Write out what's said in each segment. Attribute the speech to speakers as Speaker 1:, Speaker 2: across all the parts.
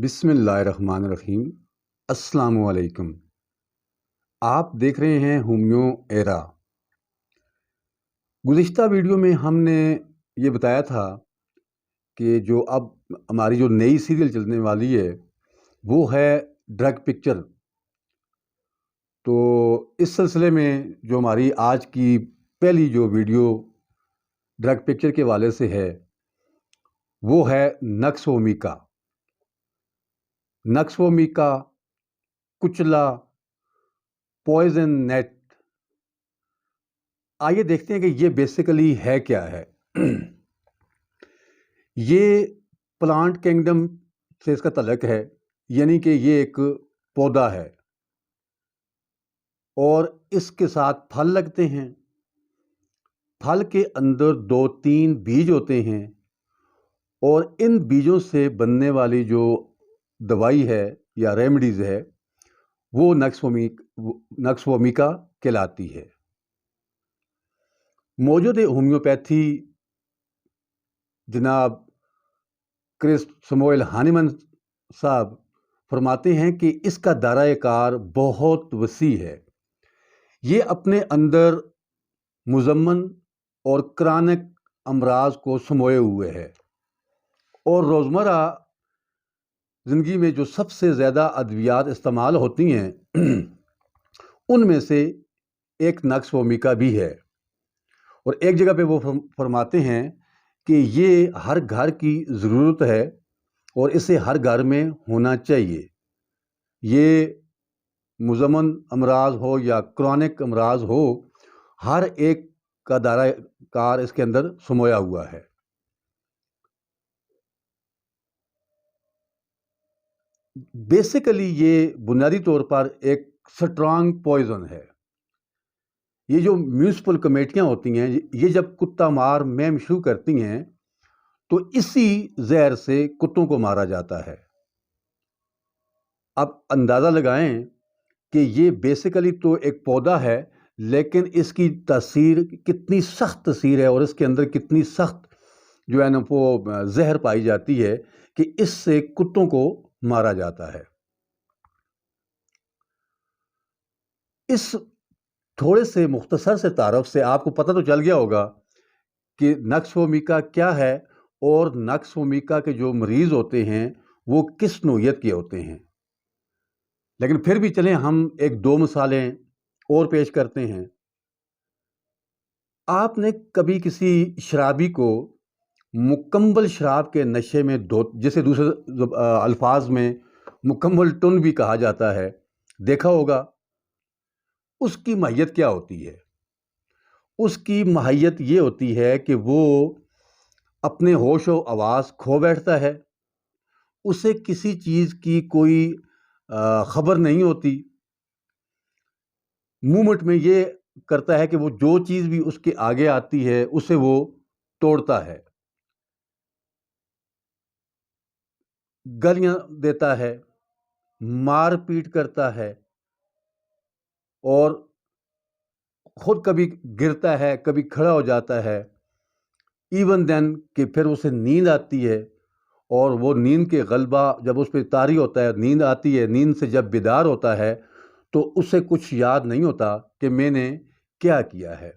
Speaker 1: بسم اللہ الرحمن الرحیم۔ السلام علیکم۔ آپ دیکھ رہے ہیں ہومیو ایرا۔ گزشتہ ویڈیو میں ہم نے یہ بتایا تھا کہ جو اب ہماری جو نئی سیریل چلنے والی ہے وہ ہے ڈرگ پکچر۔ تو اس سلسلے میں جو ہماری آج کی پہلی جو ویڈیو ڈرگ پکچر کے حوالے سے ہے وہ ہے نقش و میکا۔ نقش و میکا، کچلا، پوائزن نیٹ۔ آئیے دیکھتے ہیں کہ یہ بیسیکلی ہے کیا ہے۔ یہ پلانٹ کنگڈم سے اس کا تعلق ہے، یعنی کہ یہ ایک پودا ہے اور اس کے ساتھ پھل لگتے ہیں۔ پھل کے اندر 2-3 بیج ہوتے ہیں اور ان بیجوں سے بننے والی جو دوائی ہے یا ریمیڈیز ہے وہ نقش و میکا کہلاتی ہے۔ موجود ہومیوپیتھی جناب کرس سموئل ہانیمن صاحب فرماتے ہیں کہ اس کا دائرۂ کار بہت وسیع ہے۔ یہ اپنے اندر مزمن اور کرانک امراض کو سموئے ہوئے ہے اور روزمرہ زندگی میں جو سب سے زیادہ ادویات استعمال ہوتی ہیں ان میں سے ایک نقش و میکا بھی ہے۔ اور ایک جگہ پہ وہ فرماتے ہیں کہ یہ ہر گھر کی ضرورت ہے اور اسے ہر گھر میں ہونا چاہیے۔ یہ مزمن امراض ہو یا کرونک امراض ہو، ہر ایک کا دائرۂ کار اس کے اندر سمویا ہوا ہے۔ بیسیکلی یہ بنیادی طور پر ایک سٹرانگ پوائزن ہے۔ یہ جو میونسپل کمیٹیاں ہوتی ہیں یہ جب کتا مار مہم شروع کرتی ہیں تو اسی زہر سے کتوں کو مارا جاتا ہے۔ اب اندازہ لگائیں کہ یہ بیسیکلی تو ایک پودا ہے، لیکن اس کی تاثیر کتنی سخت تاثیر ہے اور اس کے اندر کتنی سخت جو ہے نا وہ زہر پائی جاتی ہے کہ اس سے کتوں کو مارا جاتا ہے۔ اس تھوڑے سے مختصر سے تعارف سے آپ کو پتہ تو چل گیا ہوگا کہ نقش و میکا کیا ہے اور نقش و میکا کے جو مریض ہوتے ہیں وہ کس نوعیت کے ہوتے ہیں۔ لیکن پھر بھی چلیں ہم 1-2 مثالیں اور پیش کرتے ہیں۔ آپ نے کبھی کسی شرابی کو مکمل شراب کے نشے میں جسے دوسرے الفاظ میں مکمل ٹن بھی کہا جاتا ہے دیکھا ہوگا؟ اس کی ماہیت کیا ہوتی ہے؟ اس کی ماہیت یہ ہوتی ہے کہ وہ اپنے ہوش و حواس کھو بیٹھتا ہے، اسے کسی چیز کی کوئی خبر نہیں ہوتی۔ مومنٹ میں یہ کرتا ہے کہ وہ جو چیز بھی اس کے آگے آتی ہے اسے وہ توڑتا ہے، گالیاں دیتا ہے، مار پیٹ کرتا ہے اور خود کبھی گرتا ہے کبھی کھڑا ہو جاتا ہے۔ ایون دین کہ پھر اسے نیند آتی ہے اور وہ نیند کے غلبہ جب اس پہ طاری ہوتا ہے، نیند آتی ہے، نیند سے جب بیدار ہوتا ہے تو اسے کچھ یاد نہیں ہوتا کہ میں نے کیا کیا ہے۔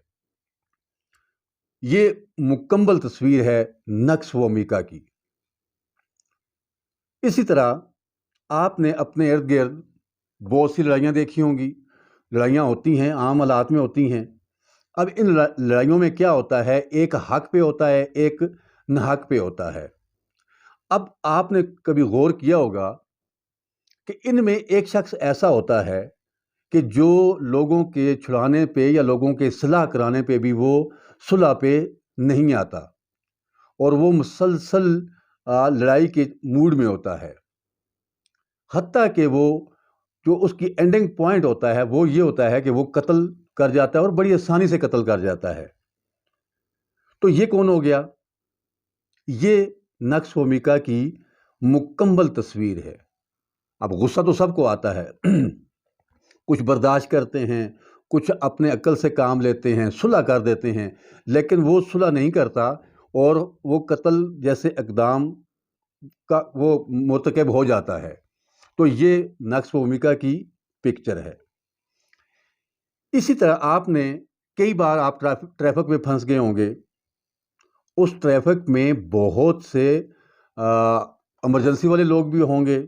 Speaker 1: یہ مکمل تصویر ہے نقش و میکا کی۔ اسی طرح آپ نے اپنے ارد گرد بہت سی لڑائیاں دیکھی ہوں گی۔ لڑائیاں ہوتی ہیں، عام حالات میں ہوتی ہیں۔ اب ان لڑائیوں میں کیا ہوتا ہے، ایک حق پہ ہوتا ہے، ایک ناحق پہ ہوتا ہے۔ اب آپ نے کبھی غور کیا ہوگا کہ ان میں ایک شخص ایسا ہوتا ہے کہ جو لوگوں کے چھڑانے پہ یا لوگوں کے صلح کرانے پہ بھی وہ صلح پہ نہیں آتا اور وہ مسلسل لڑائی کے موڈ میں ہوتا ہے، حتیٰ کہ وہ جو اس کی اینڈنگ پوائنٹ ہوتا ہے وہ یہ ہوتا ہے کہ وہ قتل کر جاتا ہے اور بڑی آسانی سے قتل کر جاتا ہے۔ تو یہ کون ہو گیا؟ یہ نقش و میکا کی مکمل تصویر ہے۔ اب غصہ تو سب کو آتا ہے، کچھ برداشت کرتے ہیں، کچھ اپنے عقل سے کام لیتے ہیں، صلح کر دیتے ہیں، لیکن وہ صلح نہیں کرتا اور وہ قتل جیسے اقدام کا وہ مرتکب ہو جاتا ہے۔ تو یہ نقص و بھومکا کی پکچر ہے۔ اسی طرح آپ نے کئی بار آپ ٹریفک میں پھنس گئے ہوں گے، اس ٹریفک میں بہت سے ایمرجنسی والے لوگ بھی ہوں گے،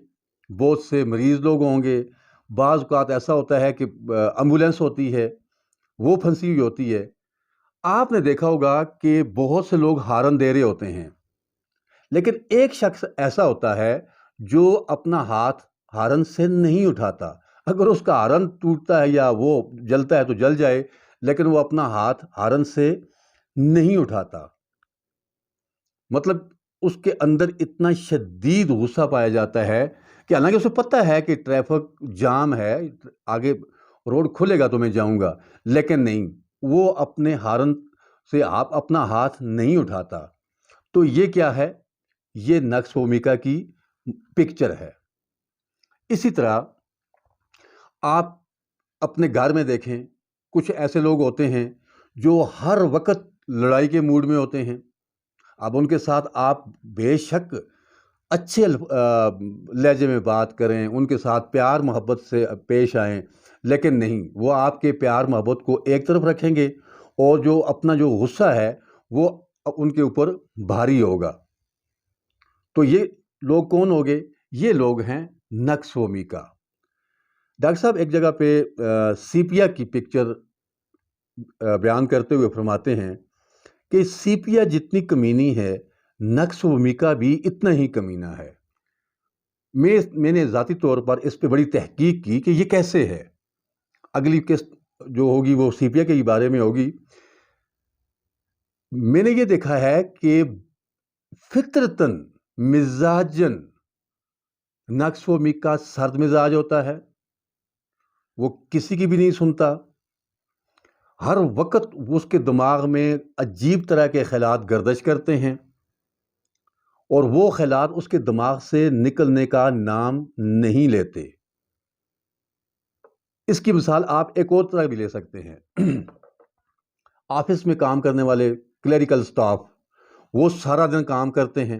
Speaker 1: بہت سے مریض لوگ ہوں گے، بعض اوقات ایسا ہوتا ہے کہ ایمبولینس ہوتی ہے وہ پھنسی ہوئی ہوتی ہے۔ آپ نے دیکھا ہوگا کہ بہت سے لوگ ہارن دے رہے ہوتے ہیں، لیکن ایک شخص ایسا ہوتا ہے جو اپنا ہاتھ ہارن سے نہیں اٹھاتا۔ اگر اس کا ہارن ٹوٹتا ہے یا وہ جلتا ہے تو جل جائے، لیکن وہ اپنا ہاتھ ہارن سے نہیں اٹھاتا۔ مطلب اس کے اندر اتنا شدید غصہ پایا جاتا ہے کہ حالانکہ اسے پتہ ہے کہ ٹریفک جام ہے، آگے روڈ کھلے گا تو میں جاؤں گا، لیکن نہیں، وہ اپنے ہارن سے آپ اپنا ہاتھ نہیں اٹھاتا۔ تو یہ کیا ہے؟ یہ نقص و بھومکا کی پکچر ہے۔ اسی طرح آپ اپنے گھر میں دیکھیں، کچھ ایسے لوگ ہوتے ہیں جو ہر وقت لڑائی کے موڈ میں ہوتے ہیں۔ اب ان کے ساتھ آپ بے شک اچھے لہجے میں بات کریں، ان کے ساتھ پیار محبت سے پیش آئیں، لیکن نہیں، وہ آپ کے پیار محبت کو ایک طرف رکھیں گے اور جو اپنا جو غصہ ہے وہ ان کے اوپر بھاری ہوگا۔ تو یہ لوگ کون ہو گئے؟ یہ لوگ ہیں نقص و بھومکا۔ ڈاکٹر صاحب ایک جگہ پہ سیپیا کی پکچر بیان کرتے ہوئے فرماتے ہیں کہ سیپیا جتنی کمینی ہے، نقص و بھومکا بھی اتنا ہی کمینہ ہے۔ میں نے ذاتی طور پر اس پہ بڑی تحقیق کی کہ یہ کیسے ہے۔ اگلی قسط جو ہوگی وہ سیپیا کے بارے میں ہوگی۔ میں نے یہ دیکھا ہے کہ فطرتاً مزاجن نقص و بھومکا سرد مزاج ہوتا ہے، وہ کسی کی بھی نہیں سنتا، ہر وقت اس کے دماغ میں عجیب طرح کے خیالات گردش کرتے ہیں اور وہ خیالات اس کے دماغ سے نکلنے کا نام نہیں لیتے۔ اس کی مثال آپ ایک اور طرح بھی لے سکتے ہیں۔ آفس میں کام کرنے والے کلیریکل سٹاف، وہ سارا دن کام کرتے ہیں،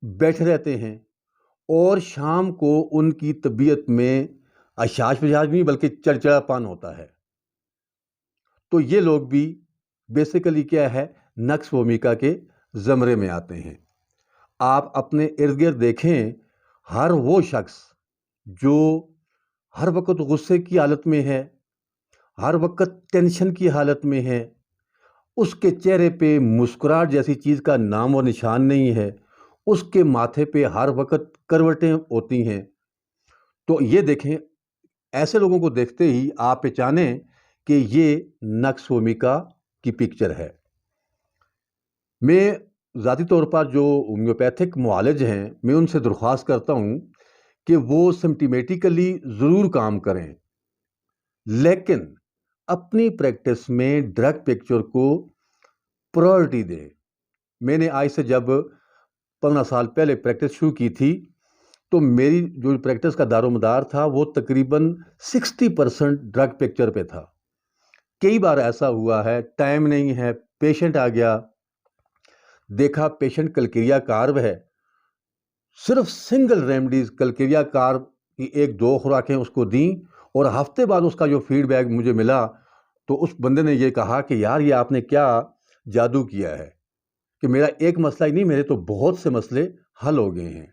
Speaker 1: بیٹھے رہتے ہیں، اور شام کو ان کی طبیعت میں اشاش مزاج نہیں بلکہ چڑچڑاپن ہوتا ہے۔ تو یہ لوگ بھی بیسیکلی کیا ہے؟ نقص و بھومکا کے زمرے میں آتے ہیں۔ آپ اپنے ارد گرد دیکھیں، ہر وہ شخص جو ہر وقت غصے کی حالت میں ہے، ہر وقت ٹینشن کی حالت میں ہے، اس کے چہرے پہ مسکراہٹ جیسی چیز کا نام و نشان نہیں ہے، اس کے ماتھے پہ ہر وقت کروٹیں ہوتی ہیں۔ تو یہ دیکھیں، ایسے لوگوں کو دیکھتے ہی آپ پہچانیں کہ یہ نقص و بھومکا کی پکچر ہے۔ میں ذاتی طور پر جو ہومیوپیتھک معالج ہیں، میں ان سے درخواست کرتا ہوں کہ وہ سمپٹیمیٹیکلی ضرور کام کریں، لیکن اپنی پریکٹس میں ڈرگ پکچر کو پرائرٹی دیں۔ میں نے آج سے جب 15 سال پہلے پریکٹس شروع کی تھی تو میری جو پریکٹس کا دار و مدار تھا وہ تقریباً 60% ڈرگ پکچر پہ تھا۔ کئی بار ایسا ہوا ہے، ٹائم نہیں ہے، پیشنٹ آ گیا، دیکھا پیشنٹ کلکریا کارب ہے، صرف سنگل ریمیڈیز کلکریا کارب کی 1-2 خوراکیں اس کو دیں، اور ہفتے بعد اس کا جو فیڈ بیک مجھے ملا تو اس بندے نے یہ کہا کہ یار یہ آپ نے کیا جادو کیا ہے کہ میرا ایک مسئلہ ہی نہیں، میرے تو بہت سے مسئلے حل ہو گئے ہیں۔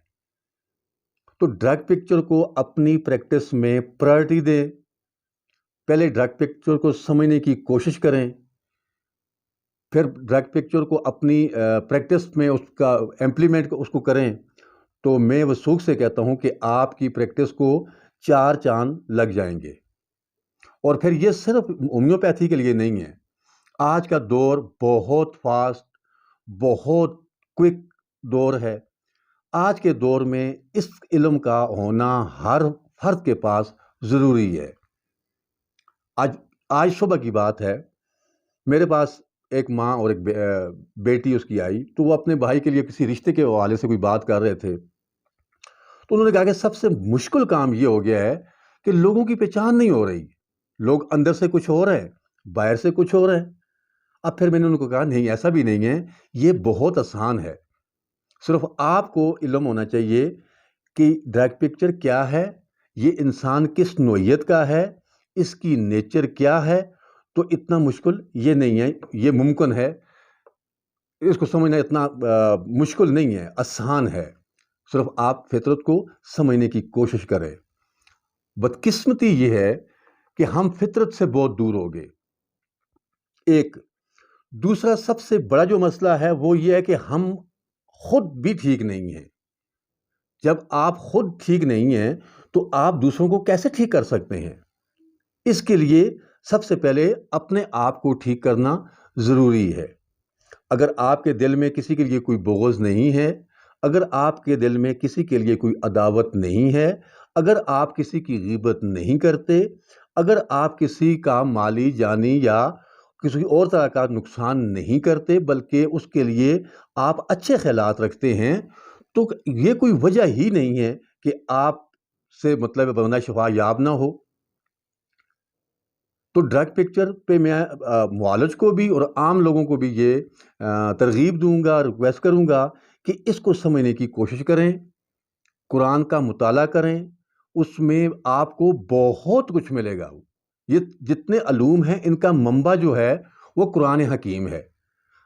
Speaker 1: تو ڈرگ پکچر کو اپنی پریکٹس میں پرائرٹی دیں، پہلے ڈرگ پکچر کو سمجھنے کی کوشش کریں، پھر ڈرگ پکچر کو اپنی پریکٹس میں اس کا امپلیمنٹ اس کو کریں۔ تو میں وثوق سے کہتا ہوں کہ آپ کی پریکٹس کو 4 چاند لگ جائیں گے۔ اور پھر یہ صرف ہومیوپیتھی کے لیے نہیں ہے، آج کا دور بہت فاسٹ، بہت کوئک دور ہے۔ آج کے دور میں اس علم کا ہونا ہر فرد کے پاس ضروری ہے۔ آج صبح کی بات ہے، میرے پاس ایک ماں اور ایک بیٹی اس کی آئی، تو وہ اپنے بھائی کے لیے کسی رشتے کے حوالے سے کوئی بات کر رہے تھے۔ تو انہوں نے کہا کہ سب سے مشکل کام یہ ہو گیا ہے کہ لوگوں کی پہچان نہیں ہو رہی، لوگ اندر سے کچھ ہو رہے ہیں، باہر سے کچھ ہو رہے ہیں۔ اب پھر میں نے ان کو کہا نہیں، ایسا بھی نہیں ہے، یہ بہت آسان ہے۔ صرف آپ کو علم ہونا چاہیے کہ ڈرگ پکچر کیا ہے، یہ انسان کس نوعیت کا ہے، اس کی نیچر کیا ہے. تو اتنا مشکل یہ نہیں ہے، یہ ممکن ہے، اس کو سمجھنا اتنا مشکل نہیں ہے، آسان ہے. صرف آپ فطرت کو سمجھنے کی کوشش کریں. بدقسمتی یہ ہے کہ ہم فطرت سے بہت دور ہو گئے. ایک دوسرا سب سے بڑا جو مسئلہ ہے وہ یہ ہے کہ ہم خود بھی ٹھیک نہیں ہیں. جب آپ خود ٹھیک نہیں ہیں تو آپ دوسروں کو کیسے ٹھیک کر سکتے ہیں؟ اس کے لیے سب سے پہلے اپنے آپ کو ٹھیک کرنا ضروری ہے. اگر آپ کے دل میں کسی کے لیے کوئی بغض نہیں ہے، اگر آپ کے دل میں کسی کے لیے کوئی عداوت نہیں ہے، اگر آپ کسی کی غیبت نہیں کرتے، اگر آپ کسی کا مالی جانی یا کسی اور طرح کا نقصان نہیں کرتے بلکہ اس کے لیے آپ اچھے خیالات رکھتے ہیں، تو یہ کوئی وجہ ہی نہیں ہے کہ آپ سے مطلب بندہ شفا یاب نہ ہو. تو ڈرگ پکچر پہ میں معالج کو بھی اور عام لوگوں کو بھی یہ ترغیب دوں گا، ریکویسٹ کروں گا کہ اس کو سمجھنے کی کوشش کریں، قرآن کا مطالعہ کریں. اس میں آپ کو بہت کچھ ملے گا. یہ جتنے علوم ہیں ان کا منبع جو ہے وہ قرآن حکیم ہے.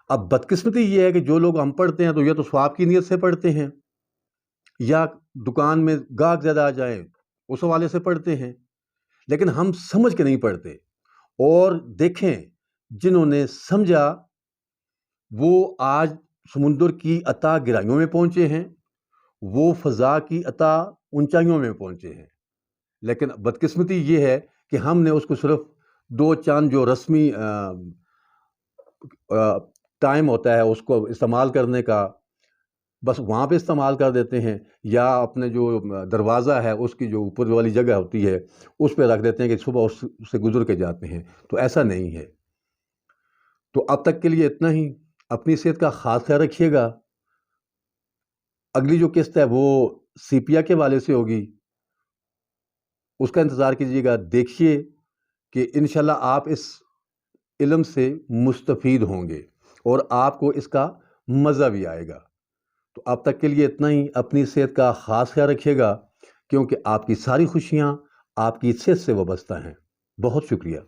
Speaker 1: اب بدقسمتی یہ ہے کہ جو لوگ ہم پڑھتے ہیں تو یا تو ثواب کی نیت سے پڑھتے ہیں یا دکان میں گاہک زیادہ آ جائیں اس حوالے سے پڑھتے ہیں، لیکن ہم سمجھ کے نہیں پڑھتے. اور دیکھیں جنہوں نے سمجھا وہ آج سمندر کی اتھاہ گہرائیوں میں پہنچے ہیں، وہ فضا کی اتھاہ اونچائیوں میں پہنچے ہیں. لیکن بدقسمتی یہ ہے کہ ہم نے اس کو صرف دو چاند جو رسمی ٹائم ہوتا ہے اس کو استعمال کرنے کا، بس وہاں پہ استعمال کر دیتے ہیں، یا اپنے جو دروازہ ہے اس کی جو اوپر والی جگہ ہوتی ہے اس پہ رکھ دیتے ہیں کہ صبح اس سے گزر کے جاتے ہیں. تو ایسا نہیں ہے. تو اب تک کے لیے اتنا ہی. اپنی صحت کا خاص خیال رکھیے گا. اگلی جو قسط ہے وہ سیپیا کے والے سے ہوگی، اس کا انتظار کیجیے گا. دیکھیے کہ انشاءاللہ آپ اس علم سے مستفید ہوں گے اور آپ کو اس کا مزہ بھی آئے گا. تو اب تک کے لیے اتنا ہی. اپنی صحت کا خاص خیال رکھیے گا کیونکہ آپ کی ساری خوشیاں آپ کی صحت سے وابستہ ہیں. بہت شکریہ.